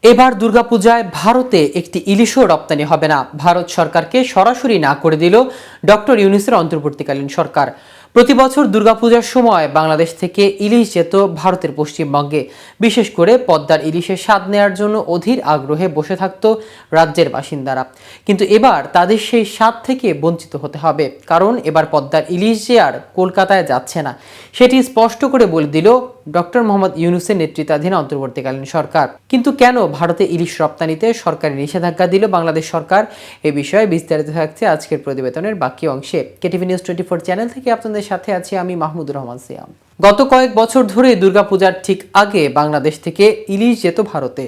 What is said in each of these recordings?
এবার দুর্গাপূজায় ভারতে একটি ইলিশও রপ্তানি হবে না। ভারত সরকারকে সরাসরি না করে দিল ডক্টর ইউনূসের অন্তর্বর্তীকালীন সরকার। প্রতি বছর দুর্গাপূজার সময় বাংলাদেশ থেকে ইলিশ যেত ভারতের পশ্চিমবঙ্গে। বিশেষ করে পদ্মার ইলিশের স্বাদ নেয়ার জন্য অধীর আগ্রহে বসে থাকত রাজ্যের বাসিন্দারা। কিন্তু এবার তাদের সেই স্বাদ থেকে বঞ্চিত হতে হবে, কারণ এবার পদ্মার ইলিশ যে আর কলকাতায় যাচ্ছে না, সেটি স্পষ্ট করে বলে দিল ডক্টর মোহাম্মদ ইউনূসের নেতৃত্বাধীন অন্তর্বর্তীকালীন সরকার। কিন্তু কেন ভারতে ইলিশ রপ্তানিতে সরকারি নিষেধাজ্ঞা দিল বাংলাদেশ সরকার? এ বিষয়ে বিস্তারিত থাকছে আজকের প্রতিবেদনের বাকি অংশে। কেটিভি নিউজ 24 চ্যানেল থেকে আপনাদের সাথে আছি আমি মাহমুদুর রহমান সিয়াম। গত কয়েক বছর ধরে দুর্গাপূজার ঠিক আগে বাংলাদেশ থেকে ইলিশ যেত ভারতে।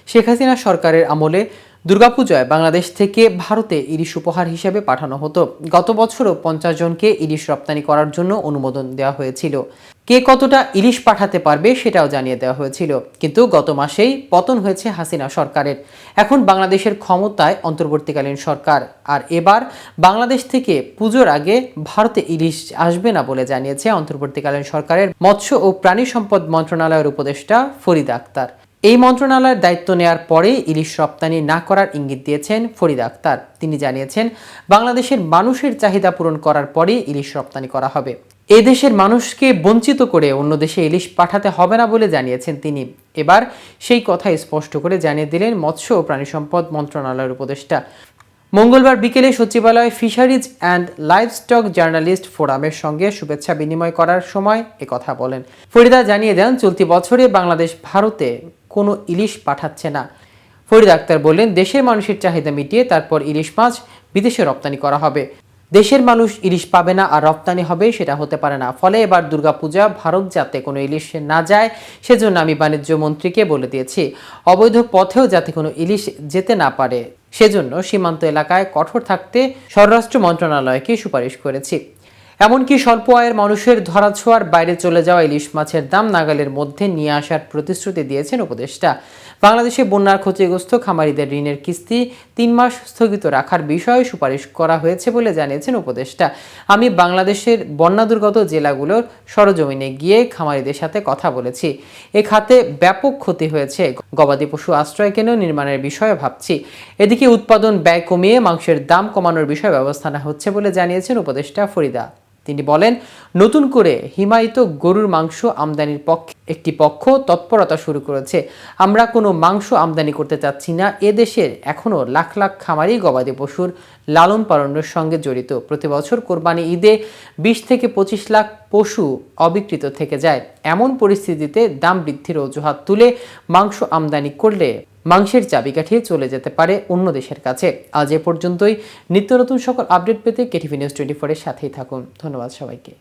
শেখ হাসিনা সরকারের আমলে দুর্গাপূজায় বাংলাদেশ থেকে ভারতে ইলিশ উপহার হিসেবে পাঠানো হতো। গত বছরও 50 জনকে ইলিশ রপ্তানি করার জন্য অনুমোদন দেওয়া হয়েছিল। কে কতটা ইলিশ পাঠাতে পারবে সেটাও জানিয়ে দেওয়া হয়েছিল। কিন্তু গত মাসেই পতন হয়েছে হাসিনা সরকারের। এখন বাংলাদেশের ক্ষমতায় অন্তর্বর্তীকালীন সরকার, আর এবার বাংলাদেশ থেকে পুজোর আগে ভারতে ইলিশ আসবে না বলে জানিয়েছে অন্তর্বর্তীকালীন সরকারের মৎস্য ও প্রাণী সম্পদ মন্ত্রণালয়ের উপদেষ্টা ফরিদা আক্তার। এই মন্ত্রণালয়ের দায়িত্ব নেয়ার পরে ইলিশ রপ্তানি না করার ইঙ্গিত দিয়েছেন ফরিদা আক্তার। তিনি জানিয়েছেন, বাংলাদেশের মানুষের চাহিদা পূরণ করার পরেই ইলিশ রপ্তানি করা হবে। এ দেশের মানুষকে বঞ্চিত করে অন্য দেশে ইলিশ পাঠাতে হবে না বলে জানিয়েছেন তিনি। এবার সেই কথা স্পষ্ট করে জানিয়ে দিলেন মৎস্য ও প্রাণী সম্পদ মন্ত্রণালয়ের উপদেষ্টা। মঙ্গলবার বিকেলে সচিবালয়ে ফিশারিজ অ্যান্ড লাইভস্টক জার্নালিস্ট ফোরামের সঙ্গে শুভেচ্ছা বিনিময় করার সময় একথা বলেন। ফরিদা জানিয়ে দেন, চলতি বছরে বাংলাদেশ ভারতে কোনো ইলিশ পাঠাচ্ছে না। ফরিদা আক্তার বললেন, দেশের মানুষের চাহিদা মিটিয়ে তারপর ইলিশ মাছ বিদেশে রপ্তানি করা হবে। দেশের মানুষ ইলিশ পাবে না আর রপ্তানি হবে, সেটা হতে পারে না। ফলে এবার দুর্গাপূজা ভারত যাতে কোনো ইলিশ না যায়, সেজন্য আমি বাণিজ্য মন্ত্রীকে বলে দিয়েছি। অবৈধ পথেও যাতে কোনো ইলিশ যেতে না পারে, সেজন্য সীমান্ত এলাকায় কঠোর থাকতে স্বরাষ্ট্র মন্ত্রণালয়কে সুপারিশ করেছি। এমনকি স্বল্প আয়ের মানুষের ধরাছোঁয়ার বাইরে চলে যাওয়া ইলিশ মাছের দাম নাগালের মধ্যে নিয়ে আসার প্রতিশ্রুতি দিয়েছেন উপদেষ্টা। বাংলাদেশে বন্যার ক্ষতিগ্রস্ত খামারিদের ঋণের কিস্তি 3 মাস স্থগিত রাখার বিষয়ে সুপারিশ করা হয়েছে বলে জানিয়েছেন উপদেষ্টা। আমি বাংলাদেশের বন্যাদুর্গত জেলাগুলোর সরজমিনে গিয়ে খামারিদের সাথে কথা বলেছি। এ খাতে ব্যাপক ক্ষতি হয়েছে। গবাদি পশু আশ্রয় কেন্দ্র নির্মাণের বিষয়ে ভাবছি। এদিকে উৎপাদন ব্যয় কমিয়ে মাংসের দাম কমানোর বিষয়ে ব্যবস্থা নেওয়া হচ্ছে বলে জানিয়েছেন উপদেষ্টা ফরিদা। তিনি বলেন, নতুন করে হিমায়িত গরুর মাংস আমদানির পক্ষে একটি পক্ষ তৎপরতা শুরু করেছে। আমরা কোনো মাংস আমদানি করতে চাচ্ছি না। এদেশের এখনও লাখ লাখ খামারি গবাদি পশুর লালন পালনের সঙ্গে জড়িত। প্রতি বছর কোরবানি ঈদে 20 থেকে 25 লাখ পশু অবিকৃত থেকে যায়। এমন পরিস্থিতিতে দাম বৃদ্ধির অজুহাত তুলে মাংস আমদানি করলে মাংসের চাবিকাঠি চলে যেতে পারে অন্য দেশের কাছে। আজ এ পর্যন্তই। নিত্য নতুন সকল আপডেট পেতে কেটিভি নিউজ 24 এর সাথেই থাকুন। ধন্যবাদ সবাইকে।